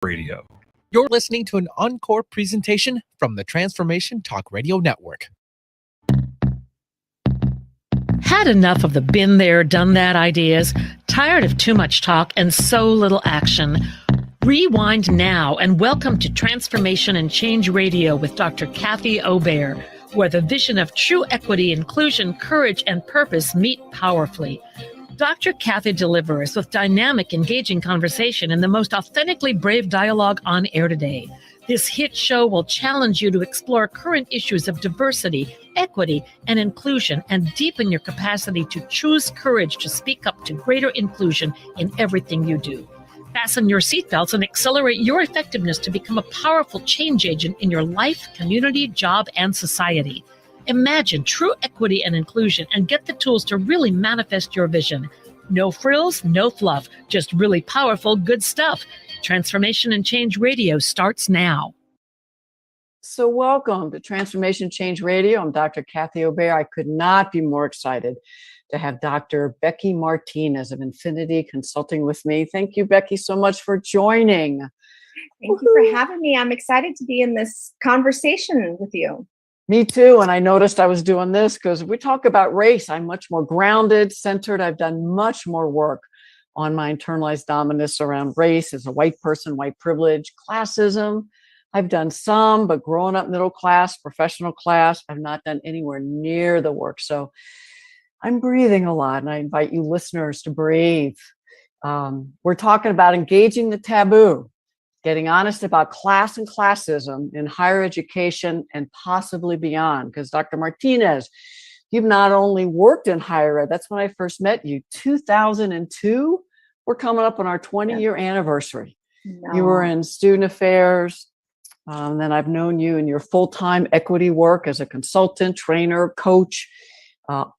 Radio. You're listening to an encore presentation from the Transformation Talk Radio Network. Had enough of the been there, done that ideas? Tired of too much talk and so little action? Rewind now and welcome to Transformation and Change Radio with Dr. Kathy Obear, where the vision of true equity, inclusion, courage, and purpose meet powerfully. Dr. Kathy delivers with dynamic, engaging conversation and the most authentically brave dialogue on air today. This hit show will challenge you to explore current issues of diversity, equity, and inclusion, and deepen your capacity to choose courage to speak up to greater inclusion in everything you do. Fasten your seatbelts and accelerate your effectiveness to become a powerful change agent in your life, community, job, and society. Imagine true equity and inclusion and get the tools to really manifest your vision. No frills, no fluff, just really powerful, good stuff. Transformation and Change Radio starts now. So welcome to Transformation Change Radio. I'm Dr. Kathy Obear. I could not be more excited to have Dr. Becky Martinez of Infinity Consulting with me. Thank you, Becky, so much for joining. Thank you for having me. I'm excited to be in this conversation with you. Me too. And I noticed I was doing this because we talk about race. I'm much more grounded, centered. I've done much more work on my internalized dominance around race as a white person, white privilege, classism. I've done some, but growing up middle class, professional class, I've not done anywhere near the work. So I'm breathing a lot, and I invite you listeners to breathe. We're talking about engaging the taboo, getting honest about class and classism in higher education and possibly beyond. Because Dr. Martinez, you've not only worked in higher ed, that's when I first met you, 2002. We're coming up on our 20-year anniversary. No. You were in student affairs. Then I've known you in your full-time equity work as a consultant, trainer, coach,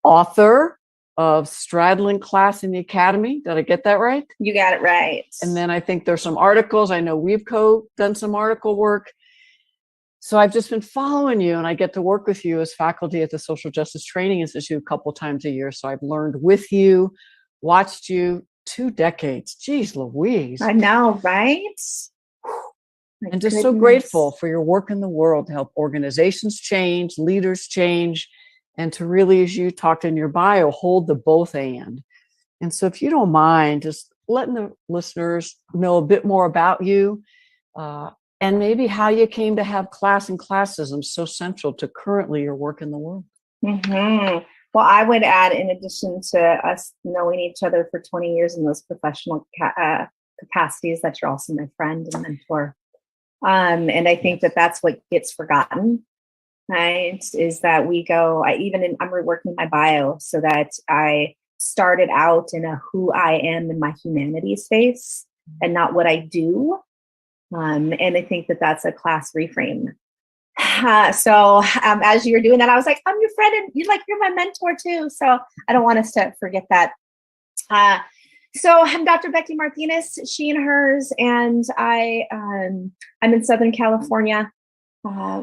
author of Straddling Class in the Academy. Did I get that right? You got it right. And then I think there's some articles. I know we've done some article work. So I've just been following you, and I get to work with you as faculty at the Social Justice Training Institute a couple times a year. So I've learned with you, watched you 2 decades. Geez, Louise. I know, right? And just so grateful for your work in the world to help organizations change, leaders change, and to really, as you talked in your bio, hold the both and. And so if you don't mind, just letting the listeners know a bit more about you and maybe how you came to have class and classism so central to currently your work in the world. Mm-hmm. Well, I would add, in addition to us knowing each other for 20 years in those professional capacities, that you're also my friend and mentor. And I think that that's what gets forgotten, right? Is that I'm reworking my bio so that I started out in a who I am in my humanity space and not what I do. And I think that that's a class reframe. So as you were doing that, I was like, I'm your friend and you're my mentor too. So I don't want us to forget that. So I'm Dr. Becky Martinez, she and hers, and I'm in Southern California,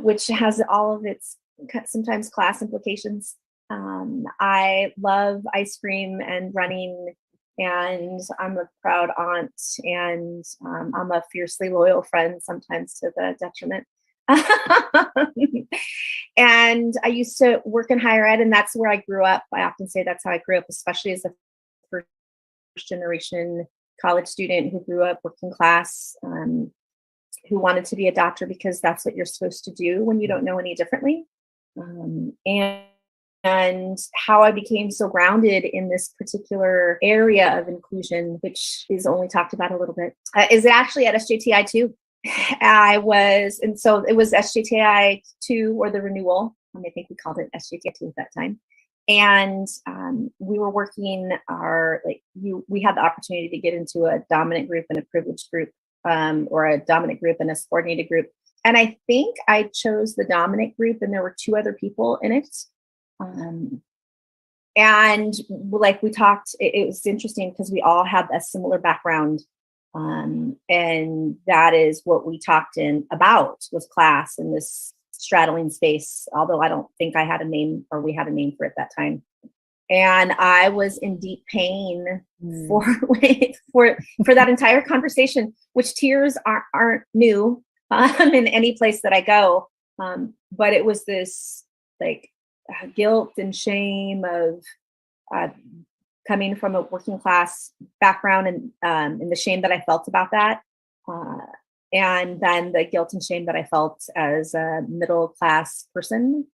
which has all of its sometimes class implications. I love ice cream and running, and I'm a proud aunt, and I'm a fiercely loyal friend, sometimes to the detriment. And I used to work in higher ed, and that's where I grew up. I often say that's how I grew up, especially as a first generation college student who grew up working class, who wanted to be a doctor because that's what you're supposed to do when you don't know any differently. And how I became so grounded in this particular area of inclusion, which is only talked about a little bit, is actually at SJTI 2. So it was SJTI 2 or the renewal. I think we called it SJTI 2 at that time. And we were working we had the opportunity to get into a dominant group and a privileged group, or a dominant group and a subordinated group. And I think I chose the dominant group, and there were 2 other people in it. And like we talked, it was interesting because we all had a similar background. And that is what we talked about was class and this straddling space, although I don't think I had a name, or we had a name for it that time. And I was in deep pain for for that entire conversation, which tears aren't new in any place that I go. But it was this like guilt and shame of coming from a working class background, and the shame that I felt about that. And then the guilt and shame that I felt as a middle class person,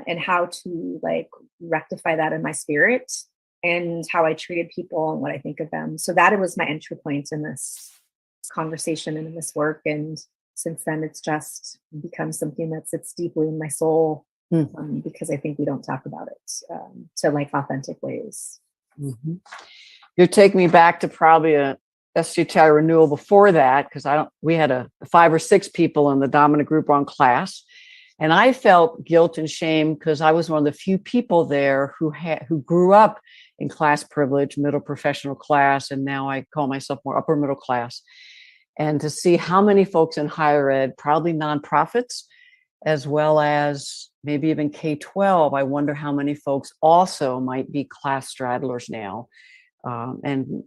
and how to like rectify that in my spirit and how I treated people and what I think of them. So that it was my entry point in this conversation and in this work. And since then, it's just become something that sits deeply in my soul, because I think we don't talk about it to like authentic ways. Mm-hmm. You're taking me back to probably a STTI renewal before that, because we had 5 or 6 people in the dominant group on class. And I felt guilt and shame because I was one of the few people there who grew up in class privilege, middle professional class, and now I call myself more upper middle class. And to see how many folks in higher ed, probably nonprofits, as well as maybe even K-12, I wonder how many folks also might be class straddlers now. And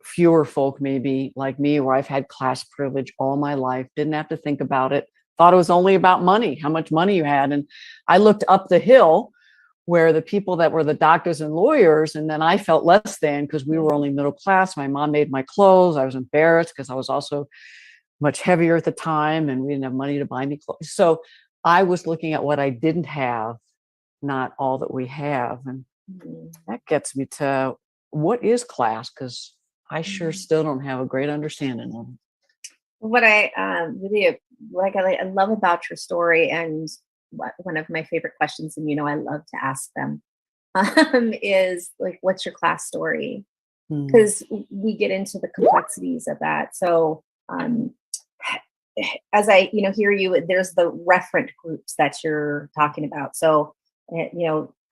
fewer folk maybe like me, where I've had class privilege all my life, didn't have to think about it, thought it was only about money, how much money you had. And I looked up the hill where the people that were the doctors and lawyers, and then I felt less than because we were only middle class. My mom made my clothes. I was embarrassed because I was also much heavier at the time and we didn't have money to buy me clothes. So I was looking at what I didn't have, not all that we have. And that gets me to what is class? Because I sure still don't have a great understanding of it. What I really like, I love about your story, and one of my favorite questions, and I love to ask them, is like, what's your class story? Because we get into the complexities of that. So as I hear you, there's the referent groups that you're talking about. So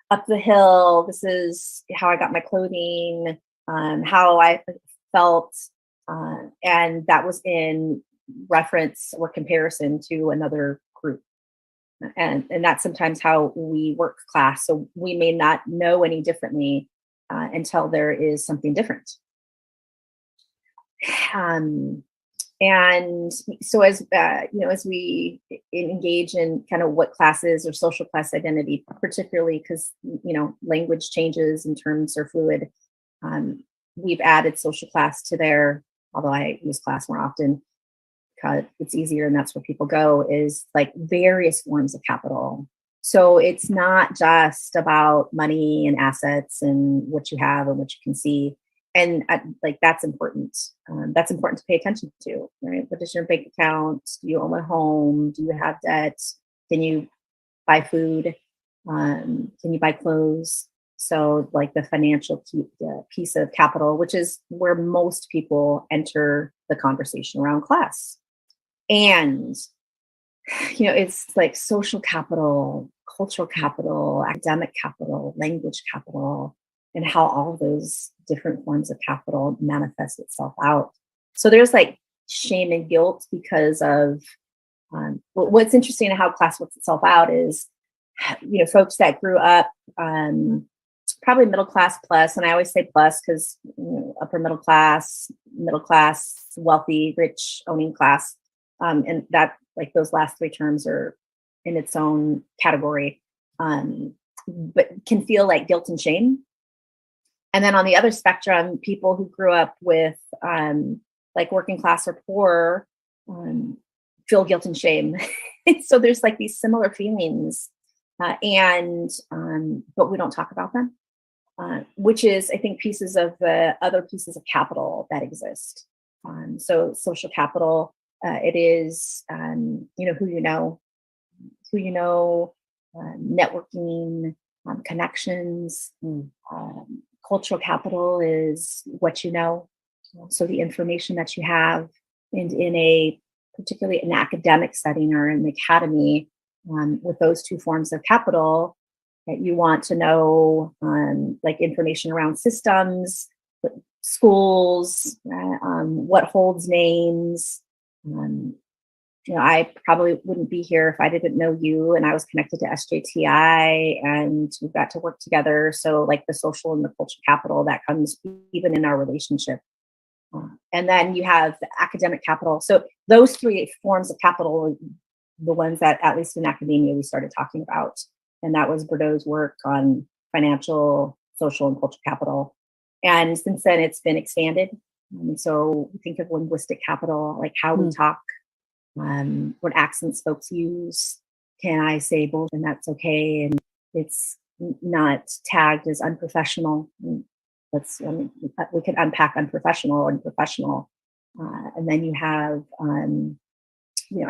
up the hill, this is how I got my clothing, how I felt, and that was in reference or comparison to another group. And that's sometimes how we work class. So we may not know any differently until there is something different. And so as we engage in kind of what class is, or social class identity, particularly because language changes and terms are fluid, we've added social class to there, although I use class more often because it's easier and that's where people go, is like various forms of capital. So it's not just about money and assets and what you have and what you can see. And like, that's important. That's important to pay attention to, right? What is your bank account? Do you own a home? Do you have debt? Can you buy food? Can you buy clothes? So like the financial piece of capital, which is where most people enter the conversation around class. And, it's like social capital, cultural capital, academic capital, language capital, and how all those different forms of capital manifest itself out. So there's like shame and guilt because of what's interesting and how class works itself out is, folks that grew up probably middle class plus, and I always say plus because upper middle class, wealthy, rich, owning class, and that like those last 3 terms are in its own category, but can feel like guilt and shame. And then on the other spectrum, people who grew up with like working class or poor feel guilt and shame. So there's like these similar feelings, but we don't talk about them, which is, I think, pieces of the other pieces of capital that exist. So social capital, it is, who you know, networking, connections. Cultural capital is what you know. So the information that you have, and in particularly an academic setting or in the academy, with those 2 forms of capital, that you want to know, like information around systems, schools, what holds names, I probably wouldn't be here if I didn't know you, and I was connected to SJTI, and we got to work together. So like the social and the cultural capital that comes even in our relationship. And then you have the academic capital. So those three forms of capital are the ones that, at least in academia, we started talking about. And that was Bordeaux's work on financial, social, and cultural capital. And since then, it's been expanded. And so we think of linguistic capital, like how we talk, what accents folks use. Can I say both and that's okay? And it's not tagged as unprofessional. We could unpack unprofessional and professional. And then you have,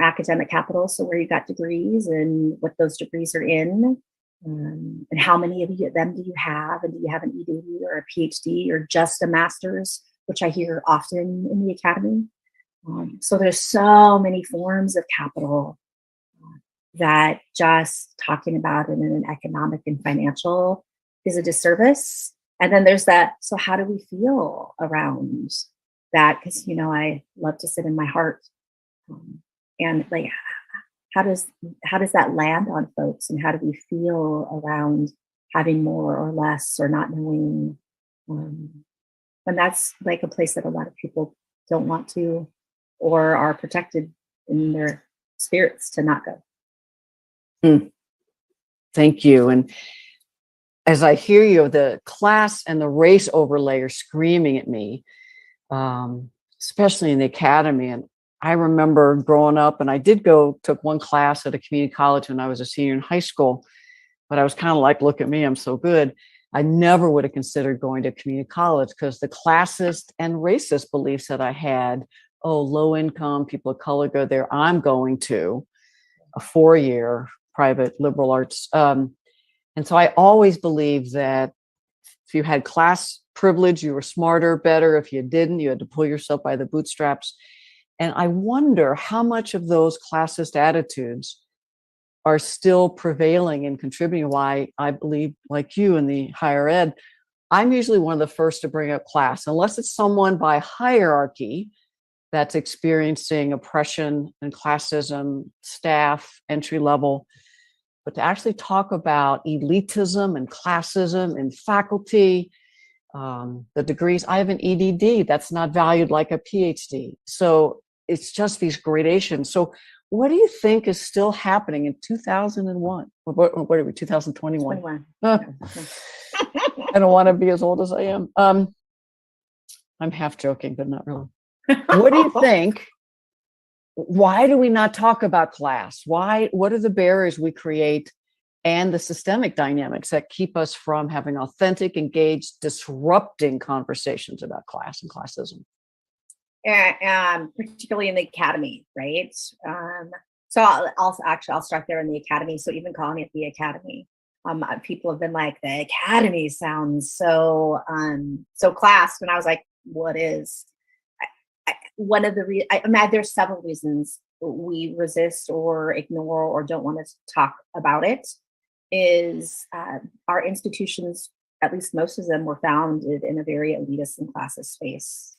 academic capital. So where you got degrees and what those degrees are in, and how many of them do you have? And do you have an ED or a PhD or just a master's, which I hear often in the academy. So there's so many forms of capital that just talking about it in an economic and financial is a disservice. And then there's that. So how do we feel around that? Because, I love to sit in my heart. And like, how does that land on folks? And how do we feel around having more or less or not knowing? And that's like a place that a lot of people don't want to, or are protected in their spirits to not go. Thank you. And as I hear you, the class and the race overlay are screaming at me, especially in the academy. And I remember growing up, and I took one class at a community college when I was a senior in high school, but I was kind of like, look at me, I'm so good. I never would have considered going to community college because the classist and racist beliefs that I had, low income, people of color go there, I'm going to a 4-year private liberal arts. And so I always believed that if you had class privilege, you were smarter, better. If you didn't, you had to pull yourself by the bootstraps. And I wonder how much of those classist attitudes are still prevailing and contributing. Why I believe, like you in the higher ed, I'm usually one of the first to bring up class, unless it's someone by hierarchy that's experiencing oppression and classism, staff, entry level. But to actually talk about elitism and classism in faculty, the degrees, I have an EDD that's not valued like a PhD. So it's just these gradations. So what do you think is still happening in 2001? What are we, 2021? 21. I don't want to be as old as I am. I'm half joking, but not really. What do you think? Why do we not talk about class? What are the barriers we create and the systemic dynamics that keep us from having authentic, engaged, disrupting conversations about class and classism? Particularly in the academy, right? So I'll start there in the academy. So even calling it the academy, people have been like, the academy sounds so class. And I was like, what is? One of the there's several reasons we resist or ignore or don't want to talk about it. Is our institutions, at least most of them, were founded in a very elitist and classist space.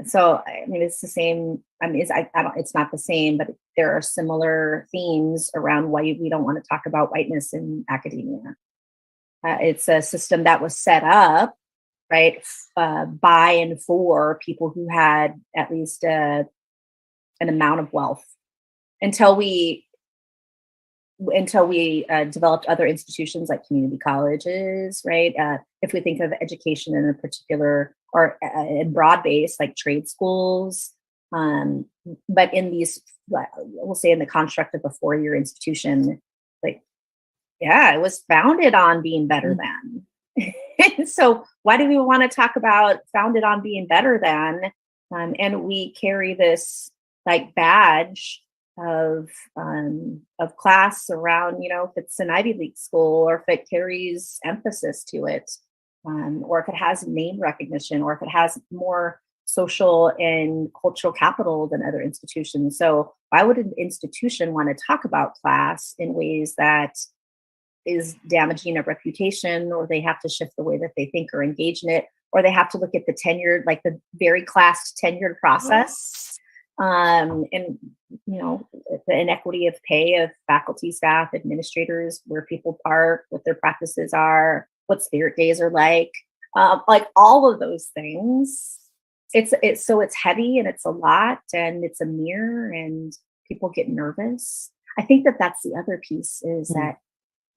So I mean, it's the same. I mean, it's not the same, but there are similar themes around why we don't want to talk about whiteness in academia. It's a system that was set up, right, by and for people who had at least an amount of wealth, until we developed other institutions like community colleges, right? If we think of education in a particular or in broad base, like trade schools, but in these, we'll say in the construct of a 4-year institution, like, yeah, it was founded on being better than. So why do we want to talk about founded on being better than? And we carry this like badge of class around, if it's an Ivy League school, or if it carries emphasis to it, or if it has name recognition, or if it has more social and cultural capital than other institutions. So why would an institution want to talk about class in ways that is damaging a reputation, or they have to shift the way that they think or engage in it, or they have to look at the tenured, like the very classed tenured process And the inequity of pay of faculty, staff, administrators, where people park, what their practices are, what spirit days are like all of those things. It's heavy and it's a lot and it's a mirror and people get nervous. I think that's the other piece is that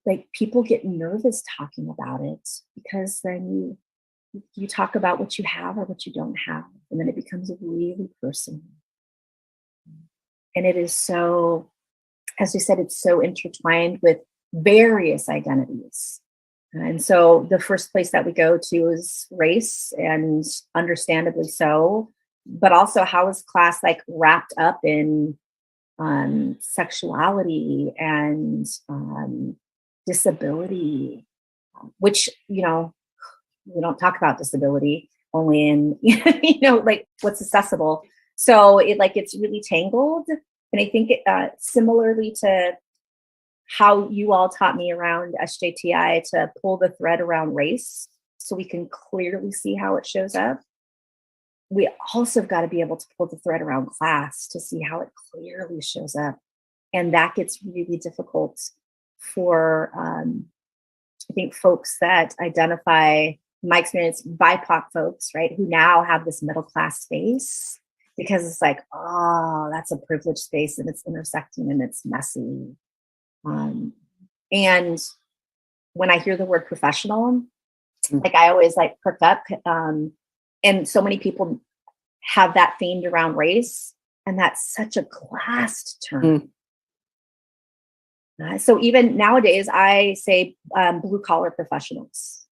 like people get nervous talking about it because then you talk about what you have or what you don't have, and then it becomes really personal. And it is so, as we said, it's so intertwined with various identities. And so the first place that we go to is race, and understandably so, but also how is class like wrapped up in sexuality and disability, which, we don't talk about disability only in, like what's accessible. So it's really tangled. And I think similarly to how you all taught me around SJTI to pull the thread around race so we can clearly see how it shows up. We also have got to be able to pull the thread around class to see how it clearly shows up. And that gets really difficult for, I think, folks that identify, my experience, BIPOC folks, right, who now have this middle class space, because it's like, oh, that's a privileged space and it's intersecting and it's messy. And when I hear the word professional, like I always perk up. And so many people have that themed around race, and that's such a classed term. So even nowadays, I say blue collar professionals.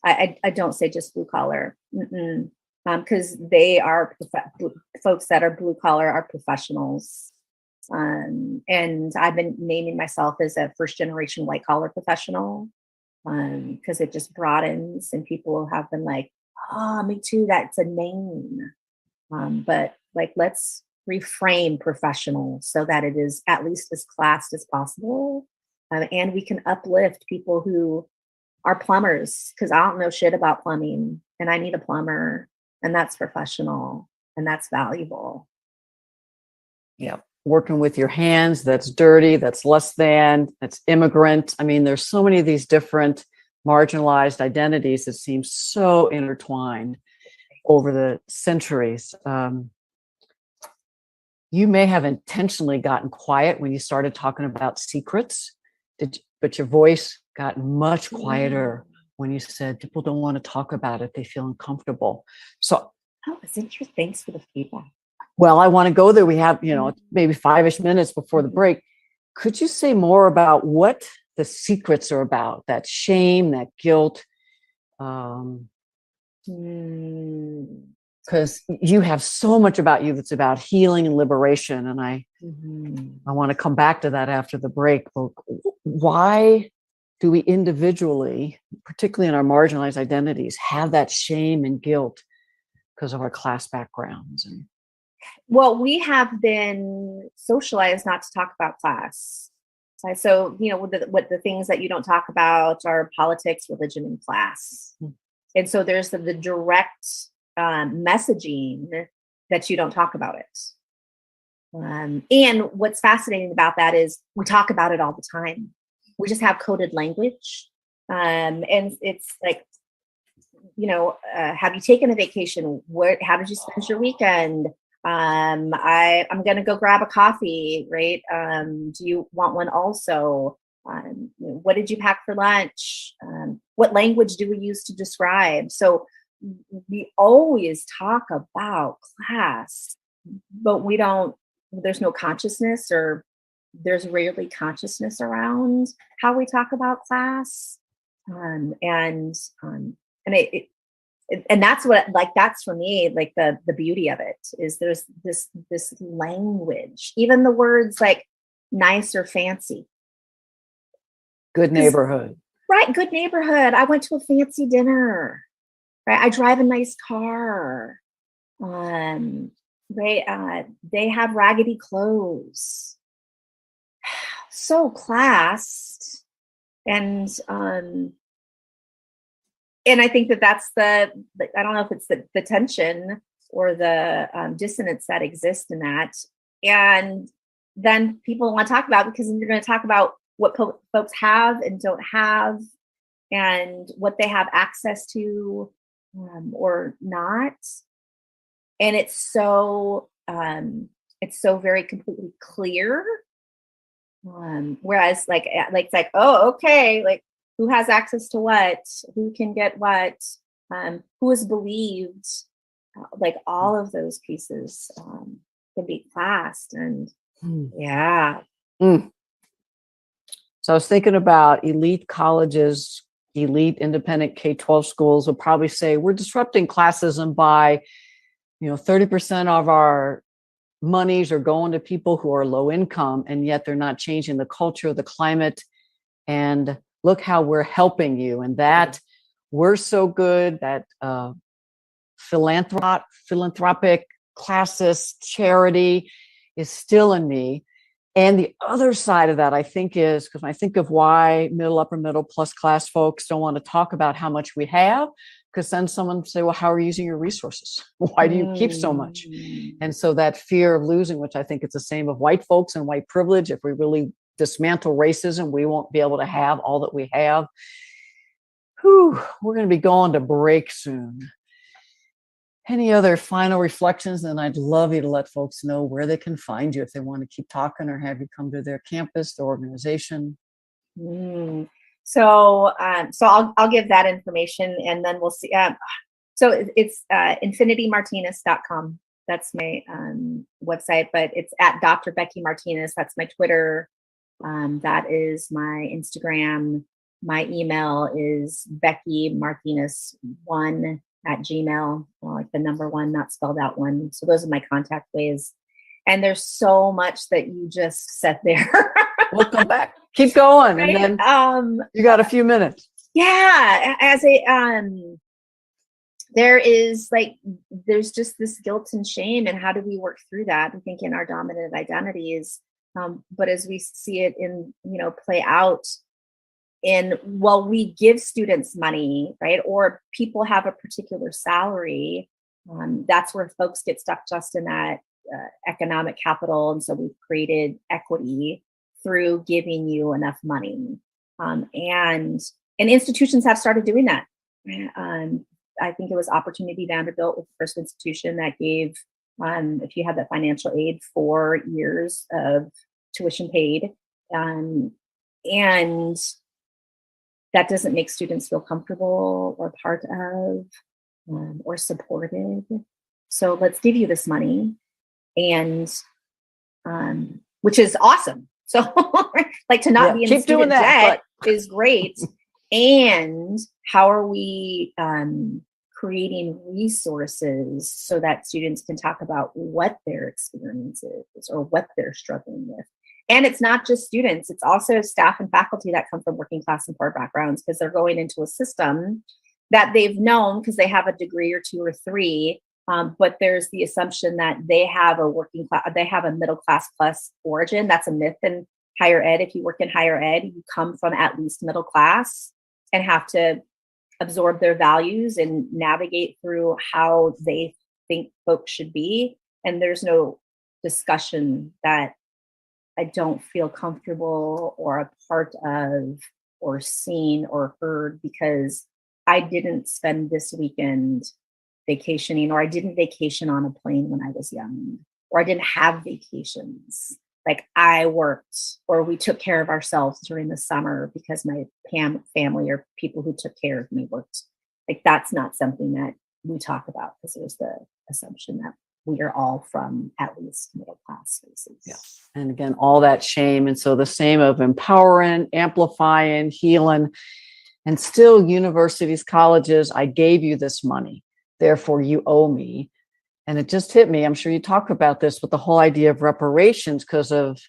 I don't say just blue collar, because they are folks that are blue collar are professionals. And I've been naming myself as a first generation white collar professional, because it just broadens, and people have been like, oh, me too, that's a name. But let's reframe professional so that it is at least as classed as possible. And we can uplift people who are plumbers, because I don't know shit about plumbing and I need a plumber, and that's professional and that's valuable. Yeah. Working with your hands, that's dirty, that's less than, that's immigrant. I mean, there's so many of these different marginalized identities that seem so intertwined over the centuries. You may have intentionally gotten quiet when you started talking about secrets, but your voice got much quieter when you said people don't want to talk about it. They feel uncomfortable. So, it's interesting. Thanks for the feedback. Well, I want to go there. We have, maybe 5-ish minutes before the break. Could you say more about what the secrets are about? That shame, that guilt? Because you have so much about you that's about healing and liberation. And I want to come back to that after the break. But why do we individually, particularly in our marginalized identities, have that shame and guilt because of our class backgrounds? Well, we have been socialized not to talk about class. So, what the things that you don't talk about are politics, religion, and class. And so there's the direct messaging that you don't talk about it. And what's fascinating about that is we talk about it all the time. We just have coded language. And it's like, have you taken a vacation? How did you spend your weekend? I'm going to go grab a coffee, right? Do you want one also? What did you pack for lunch? What language do we use to describe? So we always talk about class, but there's no consciousness, or there's rarely consciousness around how we talk about class. And that's what, that's for me, the beauty of it is there's this language, even the words like nice or fancy. Good neighborhood. Right. Good neighborhood. I went to a fancy dinner. Right. I drive a nice car. They have raggedy clothes. So classed. And I think that's I don't know if it's the tension, or the dissonance that exists in that. And then people want to talk about, because you're going to talk about what folks have and don't have, and what they have access to or not. And it's so very completely clear. Whereas it's like, oh, okay, like who has access to what, who can get what, who is believed, like all of those pieces can be classed. And yeah. So I was thinking about elite colleges, elite independent K-12 schools will probably say we're disrupting classism by, 30% of our monies are going to people who are low income, and yet they're not changing the culture, the climate, and look how we're helping you. And that we're so good, that philanthropic, classist charity is still in me. And the other side of that, I think, is because I think of why middle, upper middle, plus class folks don't want to talk about how much we have, because then someone say, well, how are you using your resources? Why do you keep so much? And so that fear of losing, which I think it's the same of white folks and white privilege, if we really dismantle racism, we won't be able to have all that we have. Whew, we're going to be going to break soon. Any other final reflections? And I'd love you to let folks know where they can find you if they want to keep talking or have you come to their campus, their organization. So I'll give that information, and then we'll see. So it's infinitymartinez.com. That's my website, but it's at Dr. Becky Martinez. That's my Twitter. That is my Instagram. My email is beckymartinez1@gmail, like the number 1, not spelled out 1. So those are my contact ways. And there's so much that you just said there. We'll come back. Keep going. Right? And then you got a few minutes. Yeah. There's just this guilt and shame. And how do we work through that? I think in our dominant identities. But as we see it play out we give students money, right? Or people have a particular salary. That's where folks get stuck just in that economic capital. And so we've created equity through giving you enough money. And institutions have started doing that. I think it was Opportunity Vanderbilt was the first institution that gave, if you had that financial aid, 4 years of tuition paid. And that doesn't make students feel comfortable or part of or supported. So let's give you this money, and which is awesome. So to not be in student debt is great. And how are we creating resources so that students can talk about what their experience is or what they're struggling with? And it's not just students, it's also staff and faculty that come from working class and poor backgrounds, because they're going into a system that they've known because they have a degree or 2 or 3. But there's the assumption that they have a middle class plus origin. That's a myth in higher ed. If you work in higher ed, you come from at least middle class and have to absorb their values and navigate through how they think folks should be. And there's no discussion that I don't feel comfortable or a part of or seen or heard, because I didn't spend this weekend vacationing, or I didn't vacation on a plane when I was young, or I didn't have vacations. Like I worked, or we took care of ourselves during the summer because my family or people who took care of me worked. Like that's not something that we talk about, because there's the assumption that we are all from at least middle class spaces. Yeah. And again, all that shame. And so the same of empowering, amplifying, healing, and still universities, colleges, I gave you this money, therefore you owe me. And it just hit me. I'm sure you talk about this with the whole idea of reparations because of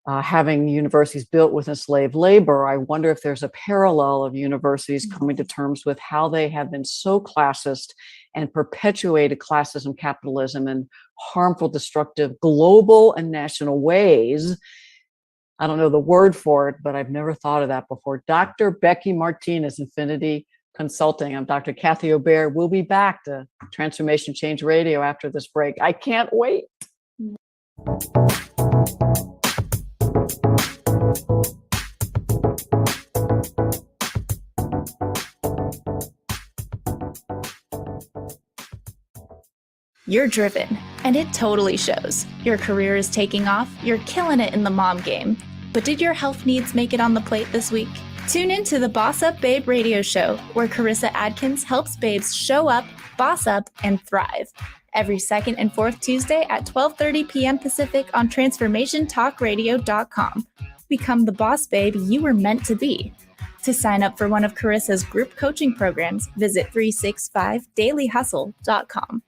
having universities built with enslaved labor. I wonder if there's a parallel of universities coming to terms with how they have been so classist and perpetuated classism, capitalism, and harmful, destructive global and national ways. I don't know the word for it, but I've never thought of that before. Dr. Becky Martinez, Infinity Consulting. I'm Dr. Kathy Obear. We'll be back to Transformation Change Radio after this break. I can't wait. You're driven, and it totally shows. Your career is taking off, you're killing it in the mom game. But did your health needs make it on the plate this week? Tune in to the Boss Up Babe radio show, where Carissa Adkins helps babes show up, boss up, and thrive. Every second and fourth Tuesday at 12:30 p.m. Pacific on TransformationTalkRadio.com. Become the boss babe you were meant to be. To sign up for one of Carissa's group coaching programs, visit 365dailyhustle.com.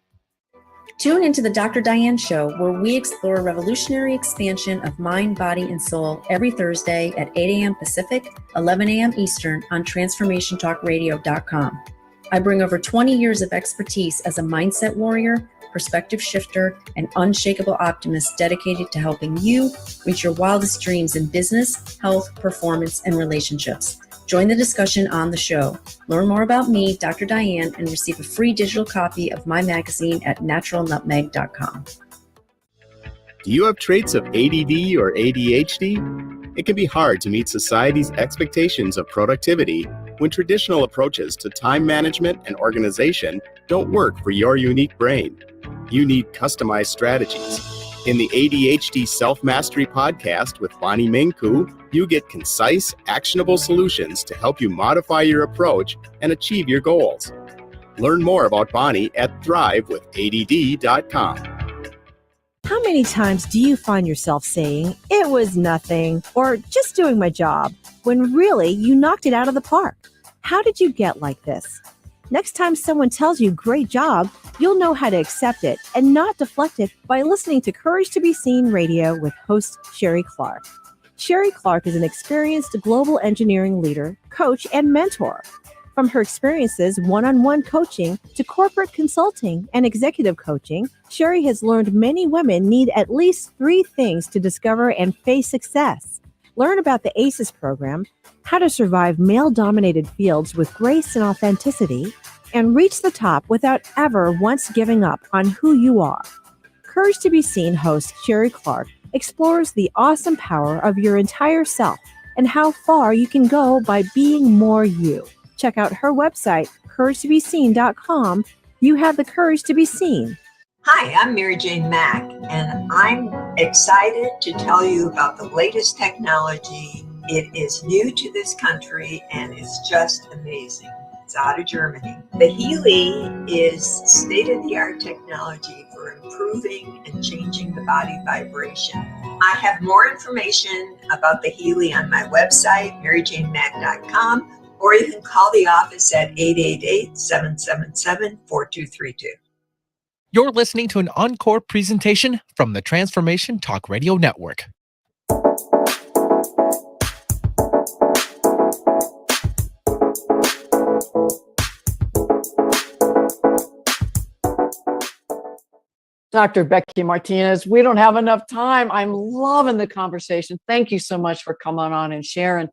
Tune into the Dr. Diane Show, where we explore revolutionary expansion of mind, body, and soul every Thursday at 8 a.m. Pacific, 11 a.m. Eastern on TransformationTalkRadio.com. I bring over 20 years of expertise as a mindset warrior, perspective shifter, and unshakable optimist dedicated to helping you reach your wildest dreams in business, health, performance, and relationships. Join the discussion on the show. Learn more about me, Dr. Diane, and receive a free digital copy of my magazine at naturalnutmeg.com. Do you have traits of ADD or ADHD? It can be hard to meet society's expectations of productivity when traditional approaches to time management and organization don't work for your unique brain. You need customized strategies. In the ADHD Self-Mastery Podcast with Bonnie Minku, you get concise, actionable solutions to help you modify your approach and achieve your goals. Learn more about Bonnie at thrivewithadd.com. How many times do you find yourself saying, "It was nothing," or "just doing my job," when really you knocked it out of the park? How did you get like this? Next time someone tells you "great job," you'll know how to accept it and not deflect it by listening to Courage to Be Seen Radio with host Sherry Clark. Sherry Clark is an experienced global engineering leader, coach, and mentor. From her experiences one-on-one coaching to corporate consulting and executive coaching, Sherry has learned many women need at least 3 things to discover and face success. Learn about the ACES program, how to survive male-dominated fields with grace and authenticity, and reach the top without ever once giving up on who you are. Courage to Be Seen host Sherry Clark explores the awesome power of your entire self and how far you can go by being more you. Check out her website, couragetobeseen.com. You have the courage to be seen. Hi, I'm Mary Jane Mack, and I'm excited to tell you about the latest technology. It is new to this country and it's just amazing. It's out of Germany. The Healy is state-of-the-art technology for improving and changing the body vibration. I have more information about the Healy on my website, maryjanemack.com, or you can call the office at 888-777-4232. You're listening to an encore presentation from the Transformation Talk Radio Network. Dr. Becky Martinez, we don't have enough time. I'm loving the conversation. Thank you so much for coming on and sharing.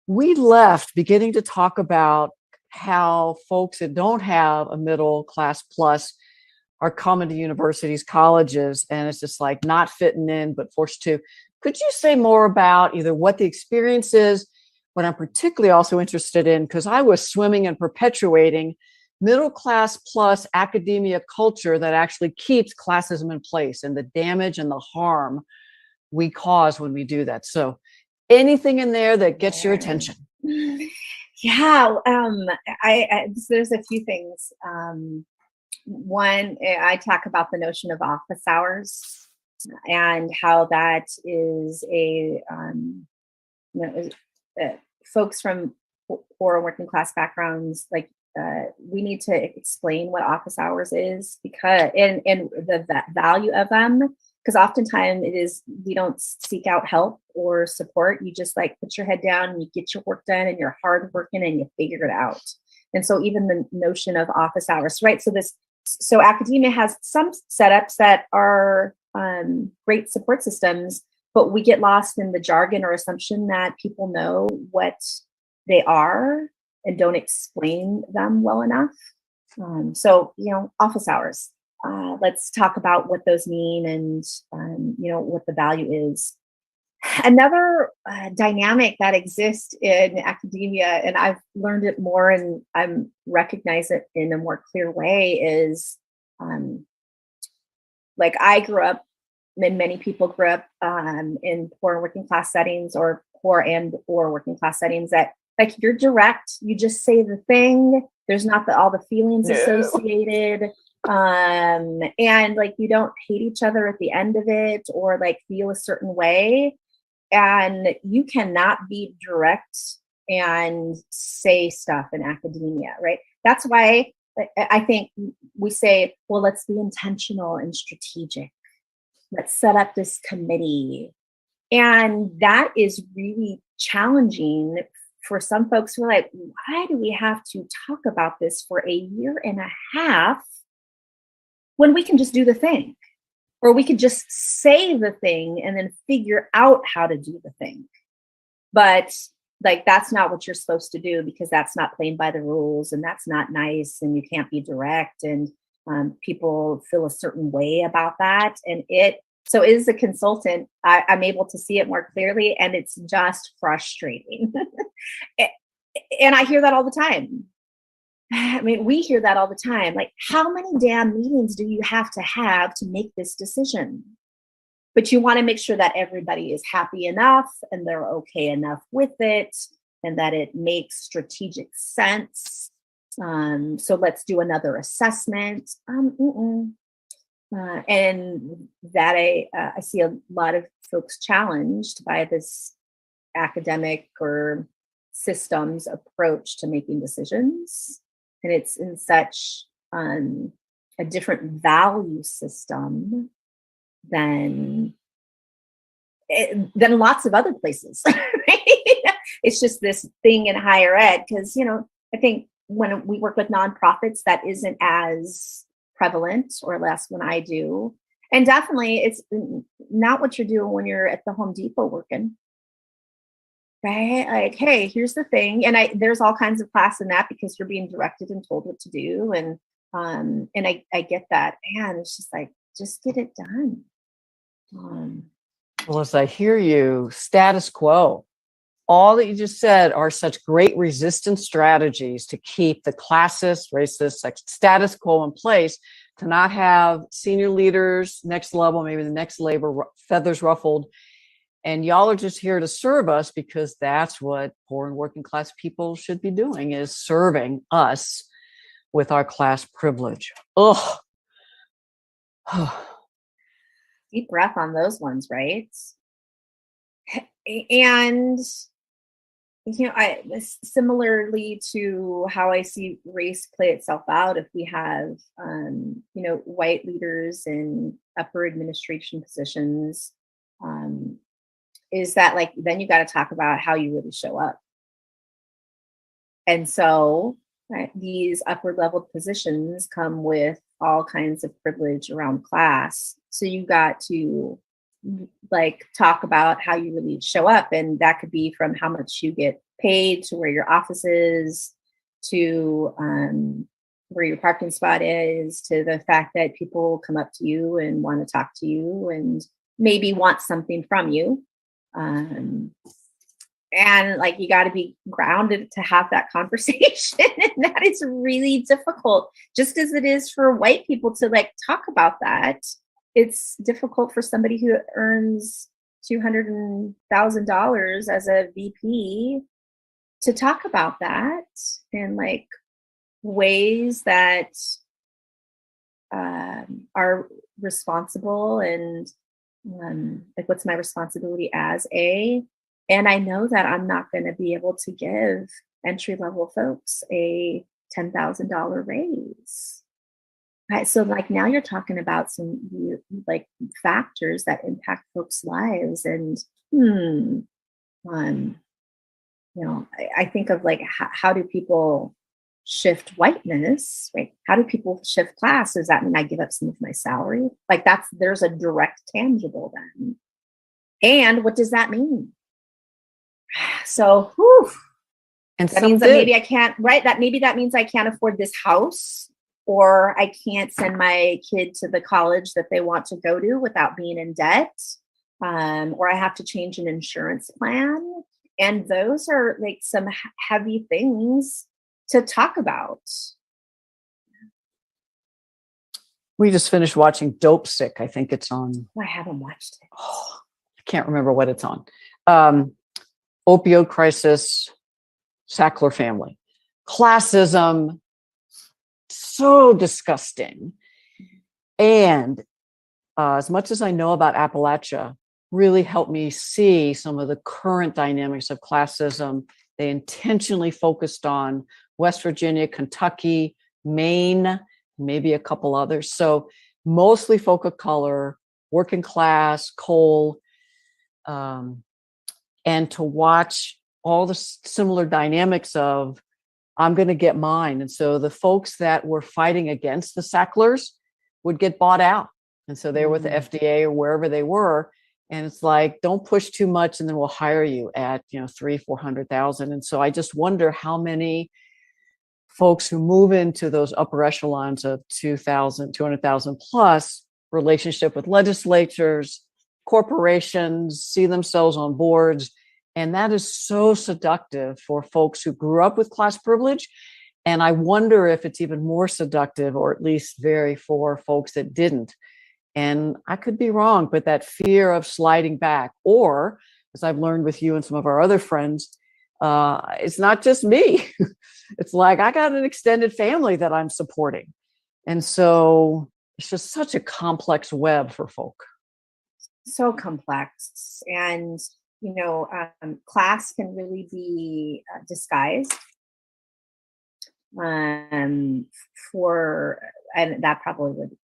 We left beginning to talk about how folks that don't have a middle class plus are coming to universities, colleges, and it's just like not fitting in, but forced to. Could you say more about either what the experience is, what I'm particularly also interested in, because I was swimming and perpetuating middle class plus academia culture that actually keeps classism in place and the damage and the harm we cause when we do that. So anything in there that gets your attention? Yeah, there's a few things. One, I talk about the notion of office hours and how that is folks from poor working class backgrounds, like we need to explain what office hours is because and the value of them, because oftentimes it is we don't seek out help or support. You just like put your head down and you get your work done and you're hardworking and you figure it out. And so even the notion of office hours, right? So academia has some setups that are great support systems, but we get lost in the jargon or assumption that people know what they are and don't explain them well enough. So, office hours. Let's talk about what those mean and, what the value is. Another dynamic that exists in academia, and I've learned it more and I'm recognize it in a more clear way, is like I grew up, and many people grew up in poor and working class settings, or poor and or working class settings, that like you're direct, you just say the thing. There's not all the feelings associated. And like you don't hate each other at the end of it or like feel a certain way. And you cannot be direct and say stuff in academia, right? That's why I think we say, well, let's be intentional and strategic. Let's set up this committee. And that is really challenging for some folks who are like, why do we have to talk about this for a year and a half when we can just do the thing? Or we could just say the thing and then figure out how to do the thing. But like, that's not what you're supposed to do, because that's not playing by the rules and that's not nice and you can't be direct, and people feel a certain way about that. And so as a consultant, I'm able to see it more clearly, and it's just frustrating. And I hear that all the time. I mean, we hear that all the time. Like, how many damn meetings do you have to make this decision? But you want to make sure that everybody is happy enough and they're okay enough with it and that it makes strategic sense. So let's do another assessment. And that I see a lot of folks challenged by this academic or systems approach to making decisions. And it's in such a different value system than lots of other places. Right? It's just this thing in higher ed, because I think when we work with nonprofits, that isn't as prevalent, or less when I do. And definitely it's not what you're doing when you're at the Home Depot working. Right? Like, hey, here's the thing. And there's all kinds of class in that, because you're being directed and told what to do. And I get that. And it's just like, just get it done. Well, as I hear you, status quo. All that you just said are such great resistance strategies to keep the classist, racist, status quo in place, to not have senior leaders, next level, maybe the next labor, feathers ruffled. And y'all are just here to serve us, because that's what poor and working class people should be doing, is serving us with our class privilege. Ugh. Deep breath on those ones, right? And similarly to how I see race play itself out, if we have white leaders in upper administration positions, is that like, then you got to talk about how you really show up. And so these upward level positions come with all kinds of privilege around class. So you got to like talk about how you really show up. And that could be from how much you get paid, to where your office is, to where your parking spot is, to the fact that people come up to you and want to talk to you and maybe want something from you. And like, you got to be grounded to have that conversation. And that is really difficult, just as it is for white people to like talk about that. It's difficult for somebody who earns $200,000 as a VP to talk about that in like ways that are responsible, and like, what's my responsibility as a, and I know that I'm not going to be able to give entry level folks a $10,000 raise. Right? So like, now you're talking about some like factors that impact folks' lives. And I think of like, how do people shift whiteness, right? How do people shift class? Does that mean I give up some of my salary? Like, there's a direct tangible then. And what does that mean? So, And that some means that did. maybe I can't, right? That means I can't afford this house, or I can't send my kid to the college that they want to go to without being in debt. Or I have to change an insurance plan. And those are like some heavy things to talk about. We just finished watching Dope Sick. I think it's on. I haven't watched it. Oh, I can't remember what it's on. Opioid crisis, Sackler family, classism, so disgusting. And as much as I know about Appalachia, really helped me see some of the current dynamics of classism. They intentionally focused on West Virginia, Kentucky, Maine, maybe a couple others. So mostly folk of color, working class, coal, and to watch all the similar dynamics of, I'm going to get mine. And so the folks that were fighting against the Sacklers would get bought out. And so they were with the FDA or wherever they were. And it's like, don't push too much, and then we'll hire you at, $300,000-400,000. And so I just wonder how many folks who move into those upper echelons of 2,000, 200,000 plus relationship with legislatures, corporations, see themselves on boards. And that is so seductive for folks who grew up with class privilege. And I wonder if it's even more seductive, or at least very, for folks that didn't. And I could be wrong, but that fear of sliding back, or as I've learned with you and some of our other friends, it's not just me. It's like, I got an extended family that I'm supporting. And so it's just such a complex web for folk. So complex. And, class can really be disguised and that probably would,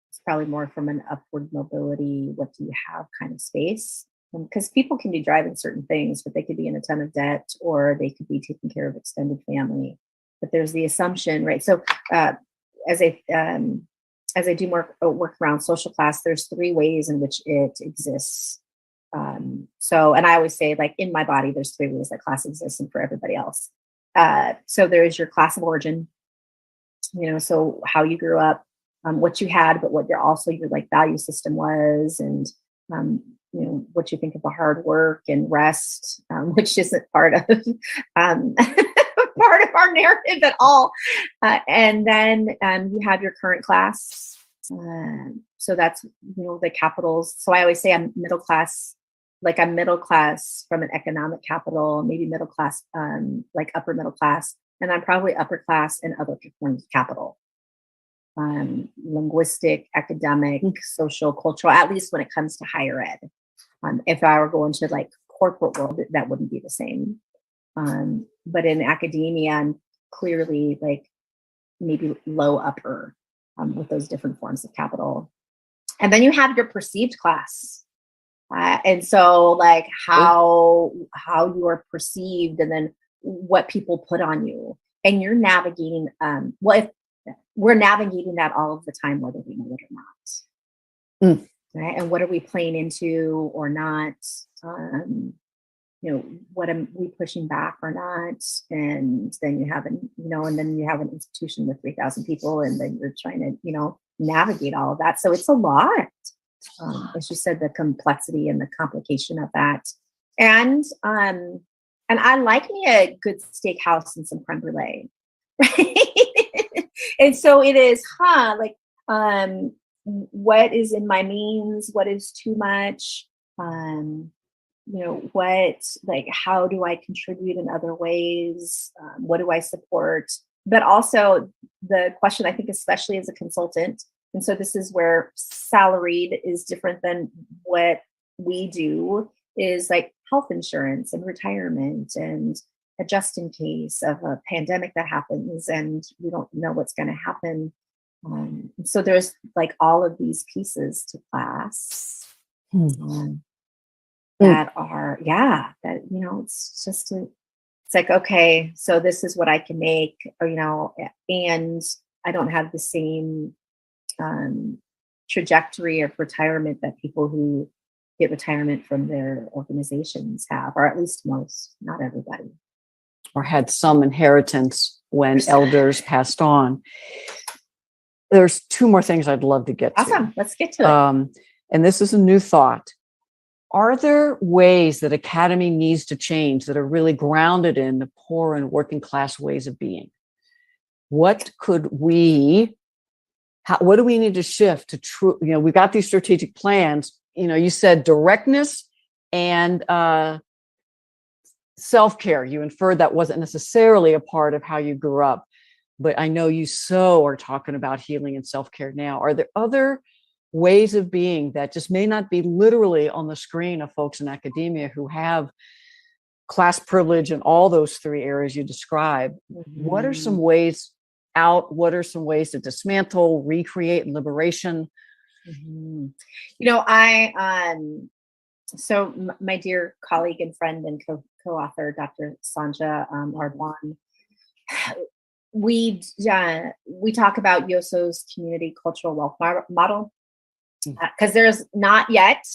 it's probably more from an upward mobility, what do you have kind of space. Because people can be driving certain things, but they could be in a ton of debt, or they could be taking care of extended family. But there's the assumption, right? So as I do more work around social class, there's 3 ways in which it exists. And I always say, like, in my body, there's 3 ways that class exists, and for everybody else. So there's your class of origin, so how you grew up, what you had, but what your like value system was, and what you think of the hard work and rest, which isn't part of part of our narrative at all. And then you have your current class. So that's the capitals. So I always say I'm middle class. Like, I'm middle class from an economic capital, maybe middle class, like upper middle class, and I'm probably upper class in other forms of capital. Linguistic, academic, social, cultural, at least when it comes to higher ed. If I were going to like corporate world, that wouldn't be the same. But in academia, I'm clearly like maybe low upper with those different forms of capital. And then you have your perceived class. And so like how you are perceived, and then what people put on you, and you're navigating, if we're navigating that all of the time, whether we know it or not. Right. And what are we playing into or not? What am we pushing back or not? And then you have an institution with 3,000 people, and then you're trying to, navigate all of that. So it's a lot. As you said, the complexity and the complication of that. And I like me a good steakhouse and some creme brulee. Right? And so it is, what is in my means? What is too much? How do I contribute in other ways? What do I support? But also the question, I think, especially as a consultant, and so this is where salaried is different than what we do, is like health insurance and retirement and a just in case of a pandemic that happens and we don't know what's going to happen. So there's like all of these pieces to class that are, it's just it's like, okay, so this is what I can make, and I don't have the same trajectory of retirement that people who get retirement from their organizations have, or at least most, not everybody. or had some inheritance when elders passed on. There's two more things I'd love to get to. Awesome. Let's get to it. And this is a new thought. Are there ways that Academy needs to change that are really grounded in the poor and working class ways of being? What do we need to shift to true, we got these strategic plans, you said directness and self-care. You inferred that wasn't necessarily a part of how you grew up, but I know you are talking about healing and self-care now. Are there other ways of being that just may not be literally on the screen of folks in academia who have class privilege in all those three areas you described? What are some ways out? What are some ways to dismantle, recreate, and liberation? So my dear colleague and friend and co-author, Dr. Sanja Ardwan, we talk about Yoso's community cultural wealth model, because there's not yet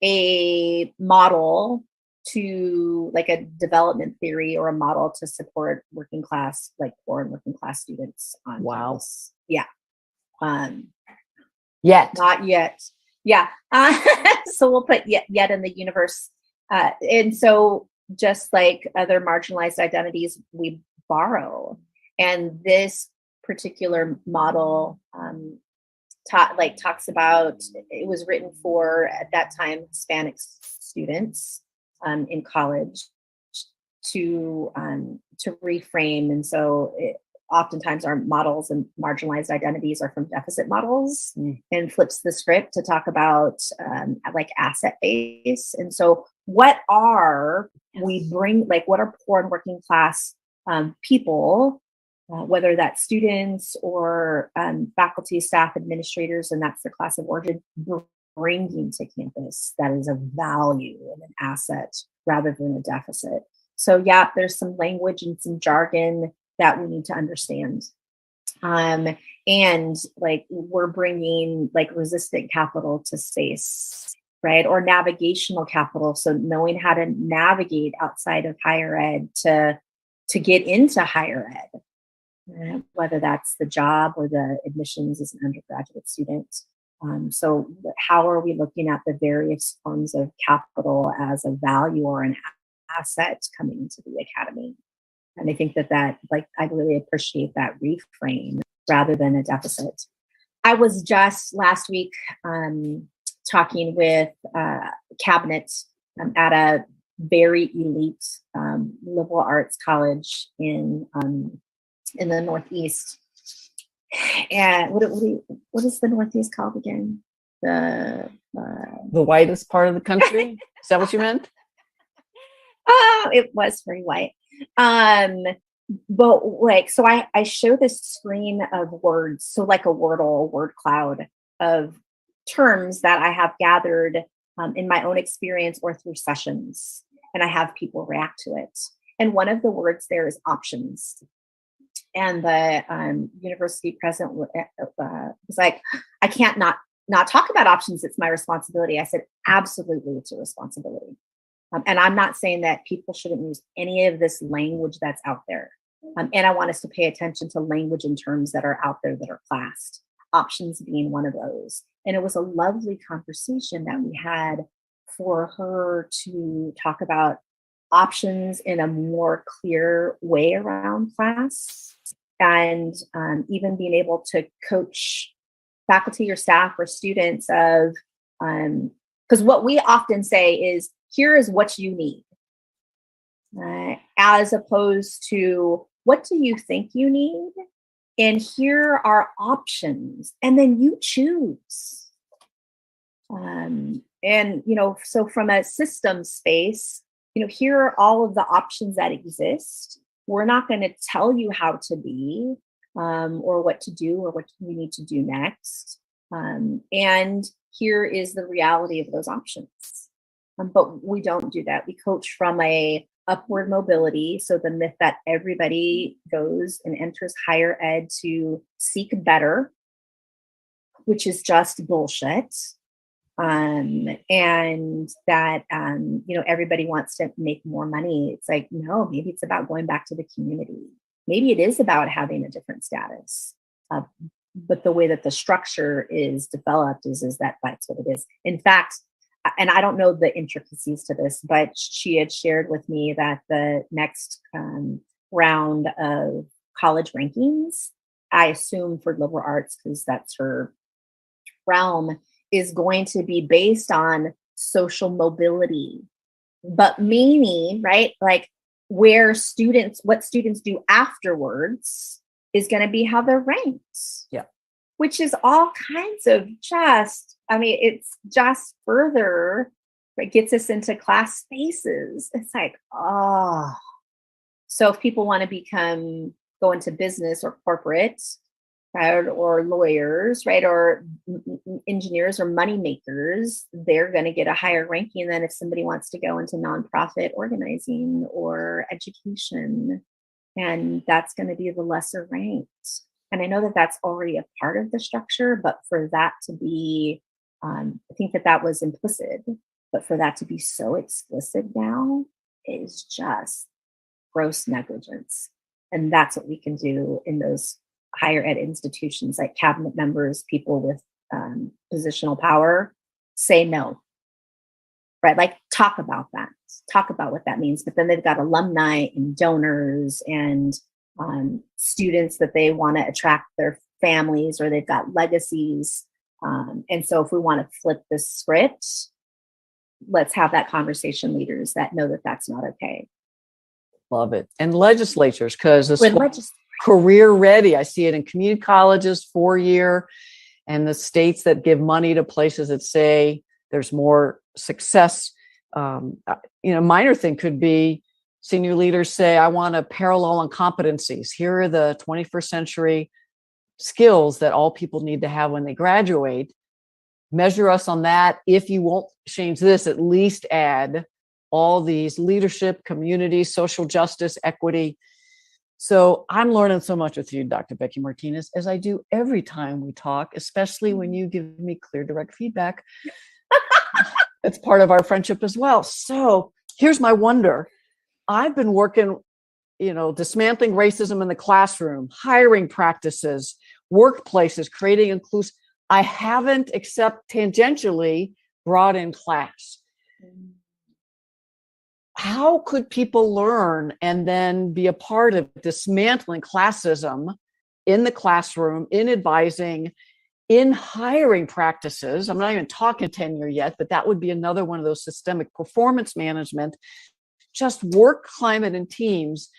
a model to, like, a development theory or a model to support working class, like poor and working class students on campus. Yeah. Not yet. Yeah. So we'll put yet in the universe. And so just like other marginalized identities, we borrow. And this particular model talks about, it was written for, at that time, Hispanic students in college to reframe. And so oftentimes our models and marginalized identities are from deficit models, and flips the script to talk about like asset base. And so what are poor and working class people, whether that's students or faculty, staff, administrators, and that's the class of origin, bringing to campus that is a value and an asset rather than a deficit. So yeah, there's some language and some jargon that we need to understand. And like, we're bringing like resistant capital to space, right? Or navigational capital. So knowing how to navigate outside of higher ed to get into higher ed, whether that's the job or the admissions as an undergraduate student. So how are we looking at the various forms of capital as a value or an asset coming into the academy? And I think that I really appreciate that reframe rather than a deficit. I was just last week talking with cabinet at a very elite liberal arts college in the Northeast. And what is the Northeast called again? The whitest part of the country? Is that what you meant? It was very white. But like, so I show this screen of words, so like a Wordle, word cloud of terms that I have gathered in my own experience or through sessions, and I have people react to it. And one of the words there is options. And the university president was like, I can't not talk about options. It's my responsibility. I said, absolutely, it's your responsibility. And I'm not saying that people shouldn't use any of this language that's out there. And I want us to pay attention to language and terms that are out there that are classed, options being one of those. And it was a lovely conversation that we had for her to talk about options in a more clear way around class, and even being able to coach faculty or staff or students of, because what we often say is, here is what you need, as opposed to, what do you think you need? And here are options, and then you choose. And, so from a system space, here are all of the options that exist. We're not going to tell you how to be, or what to do, or what you need to do next. And here is the reality of those options. But we don't do that. We coach from a upward mobility. So the myth that everybody goes and enters higher ed to seek better, which is just bullshit. and that, everybody wants to make more money. It's like, no, maybe it's about going back to the community. Maybe it is about having a different status. But the way that the structure is developed is that that's what it is. In fact, and I don't know the intricacies to this, but she had shared with me that the next round of college rankings, I assume for liberal arts, because that's her realm, is going to be based on social mobility, but meaning, right? Like what students do afterwards is going to be how they're ranked. Yeah. Which is all kinds of it's just further, it gets us into class spaces. It's like, so if people want to go into business or corporate, right, or lawyers, right, or engineers or money makers, they're going to get a higher ranking than if somebody wants to go into nonprofit organizing or education. And that's going to be the lesser ranked. And I know that that's already a part of the structure, but for that to be, I think that was implicit, but for that to be so explicit now is just gross negligence. And that's what we can do in those higher ed institutions, like cabinet members, people with positional power, say no, right? Like talk about what that means. But then they've got alumni and donors and students that they want to attract their families, or they've got legacies. And so if we want to flip the script, let's have that conversation, leaders that know that that's not okay. Love it. And legislatures, because With career ready. I see it in community colleges, 4-year, and the states that give money to places that say there's more success. Minor thing could be senior leaders say, I want to parallel on competencies. Here are the 21st century skills that all people need to have when they graduate. Measure us on that. If you won't change this, at least add all these leadership, community, social justice, equity. So I'm learning so much with you, Dr. Becky Martinez, as I do every time we talk, especially when you give me clear, direct feedback. It's part of our friendship as well. So here's my wonder. I've been working, dismantling racism in the classroom, hiring practices, workplaces, creating inclusive. I haven't, except tangentially, brought in class. How could people learn and then be a part of dismantling classism in the classroom, in advising, in hiring practices? I'm not even talking tenure yet, but that would be another one of those systemic performance management, just work climate and teams.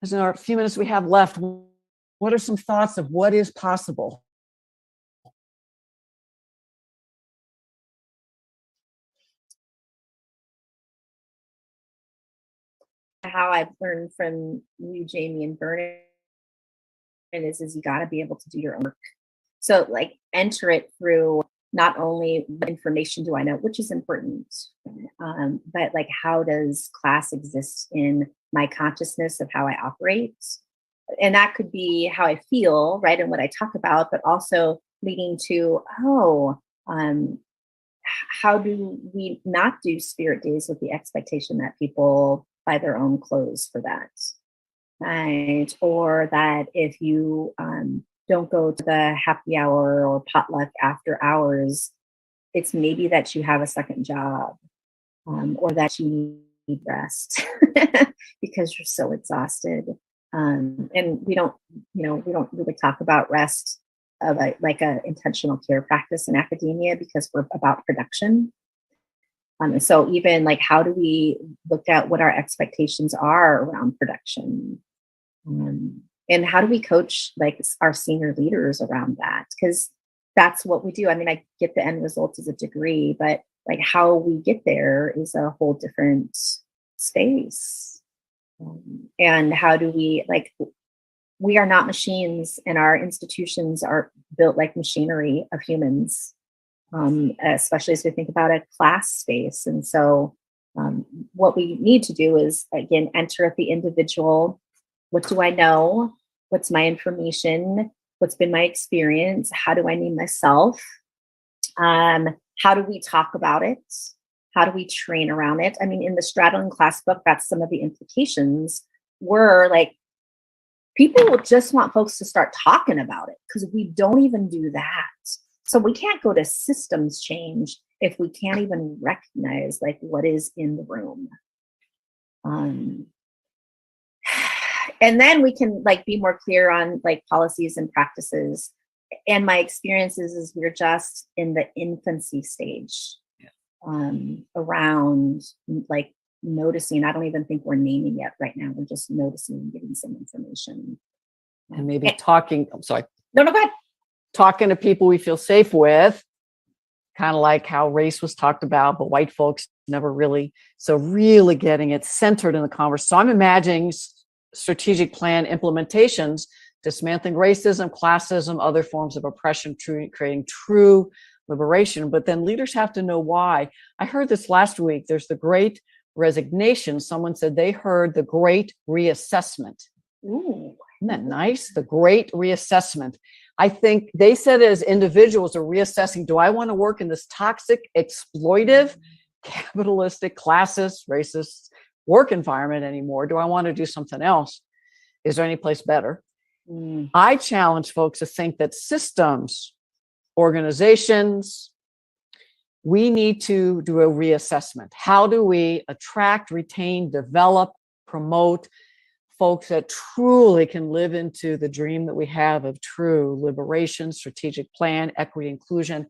As in our few minutes we have left, what are some thoughts of what is possible? How I've learned from you, Jamie, and Vernon is you got to be able to do your own work. So like enter it through not only what information do I know, which is important, but like how does class exist in my consciousness of how I operate? And that could be how I feel, right? And what I talk about, but also leading to, how do we not do spirit days with the expectation that people buy their own clothes for that, right? Or that if you don't go to the happy hour or potluck after hours, it's maybe that you have a second job, or that you need rest because you're so exhausted. And we don't really talk about rest of a intentional care practice in academia because we're about production. And so even like, how do we look at what our expectations are around production? And how do we coach like our senior leaders around that? Because that's what we do. I mean, I get the end result as a degree, but like how we get there is a whole different space. And how do we, we are not machines, and our institutions are built like machinery of humans, especially as we think about a class space. And so what we need to do is, again, enter at the individual. What do I know? What's my information? What's been my experience? How do I name myself? How do we talk about it? How do we train around it? I mean, in the straddling class book, that's some of the implications were like, people will just want folks to start talking about it because we don't even do that. So we can't go to systems change if we can't even recognize like what is in the room. And then we can like be more clear on like policies and practices. And my experiences is we're just in the infancy stage around like noticing. I don't even think we're naming yet right now. We're just noticing and getting some information. And maybe talking, I'm sorry. No, go ahead. Talking to people we feel safe with, kind of like how race was talked about, but white folks never really. So really getting it centered in the conversation. So I'm imagining strategic plan implementations, dismantling racism, classism, other forms of oppression, creating true liberation. But then leaders have to know why. I heard this last week. There's the great resignation. Someone said they heard the great reassessment. Ooh, isn't that nice? The great reassessment. I think they said as individuals are reassessing, do I want to work in this toxic, exploitive, capitalistic, classist, racist work environment anymore? Do I want to do something else? Is there any place better? I challenge folks to think that systems, organizations, we need to do a reassessment. How do we attract, retain, develop, promote folks that truly can live into the dream that we have of true liberation, strategic plan, equity, inclusion,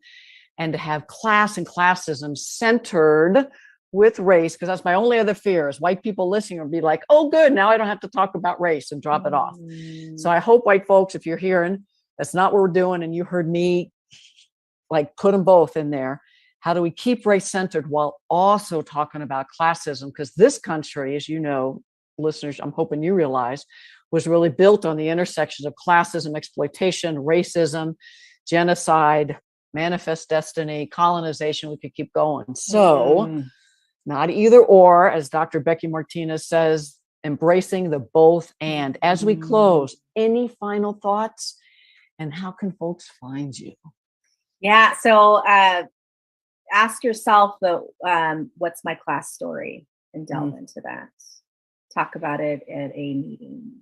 and to have class and classism centered with race? Because that's my only other fear is white people listening will be like, oh, good, now I don't have to talk about race and drop it off. So I hope white folks, if you're hearing, that's not what we're doing, and you heard me like put them both in there. How do we keep race centered while also talking about classism? Because this country, as you know, listeners, I'm hoping you realize, was really built on the intersections of classism, exploitation, racism, genocide, manifest destiny, colonization. We could keep going. So not either or, as Dr. Becky Martinez says, embracing the both and. As we close, any final thoughts? And how can folks find you? Yeah, so ask yourself what's my class story and delve into that. Talk about it at a meeting.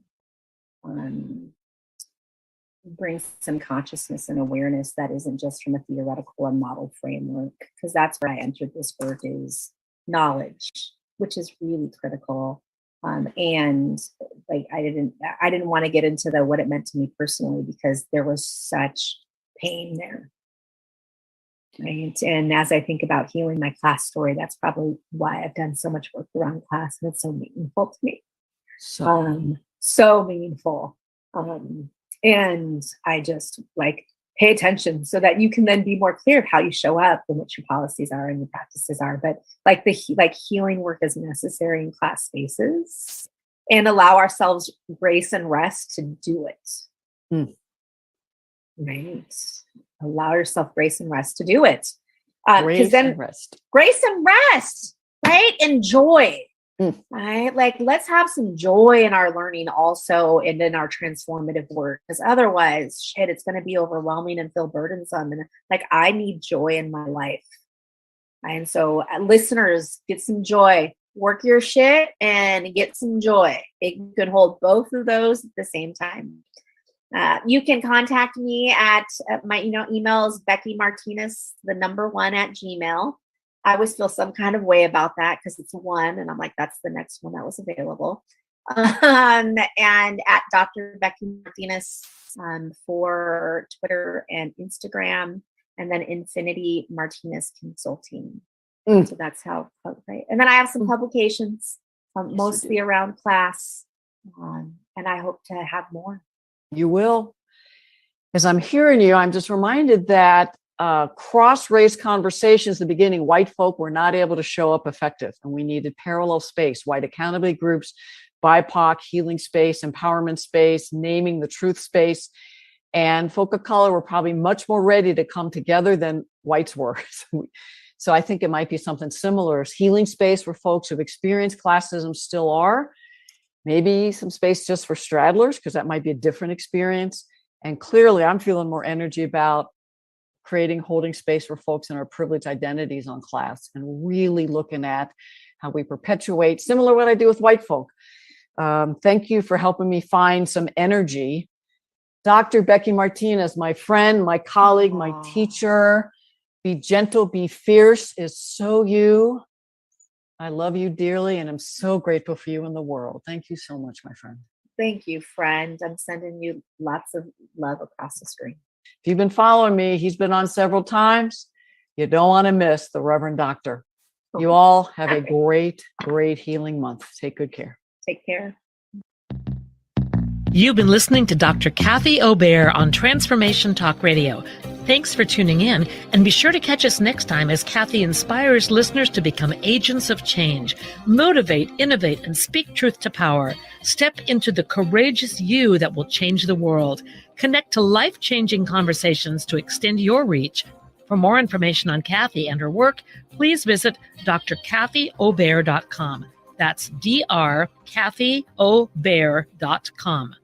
Bring some consciousness and awareness that isn't just from a theoretical and model framework, because that's where I entered this work is knowledge, which is really critical. And like I didn't want to get into what it meant to me personally because there was such pain there. Right. And as I think about healing my class story, that's probably why I've done so much work around class, and it's so meaningful to me. So meaningful. And I just like pay attention so that you can then be more clear of how you show up and what your policies are and your practices are. But like healing work is necessary in class spaces, and allow ourselves grace and rest to do it. Right. Allow yourself grace and rest to do it. Grace and rest. Grace and rest, right? And joy, right? Like, let's have some joy in our learning also and in our transformative work. Because otherwise, it's going to be overwhelming and feel burdensome. And like, I need joy in my life. And so listeners, get some joy. Work your shit and get some joy. You can hold both of those at the same time. You can contact me at my email is Becky Martinez, 1 at Gmail. I always feel some kind of way about that because it's 1, and I'm like, that's the next one that was available. And at Dr. Becky Martinez for Twitter and Instagram, and then Infinity Martinez Consulting. So that's how. Right. And then I have some publications, mostly around class, and I hope to have more. You will. As I'm hearing you, I'm just reminded that cross-race conversations at the beginning, white folk were not able to show up effective, and we needed parallel space, white accountability groups, BIPOC, healing space, empowerment space, naming the truth space, and folk of color were probably much more ready to come together than whites were. So I think it might be something similar as healing space where folks who've experienced classism still are. Maybe some space just for straddlers, because that might be a different experience. And clearly, I'm feeling more energy about holding space for folks in our privileged identities on class, and really looking at how we perpetuate, similar to what I do with white folk. Thank you for helping me find some energy. Dr. Becky Martinez, my friend, my colleague, my teacher. Be gentle, be fierce is so you. I love you dearly, and I'm so grateful for you in the world. Thank you so much, my friend. Thank you, friend. I'm sending you lots of love across the screen. If you've been following me, he's been on several times. You don't want to miss the Reverend Doctor. You all have a great, great healing month. Take good care. Take care. You've been listening to Dr. Kathy Obear on Transformation Talk Radio. Thanks for tuning in, and be sure to catch us next time as Kathy inspires listeners to become agents of change, motivate, innovate, and speak truth to power. Step into the courageous you that will change the world. Connect to life-changing conversations to extend your reach. For more information on Kathy and her work, please visit drkathyobear.com. That's drkathyobear.com.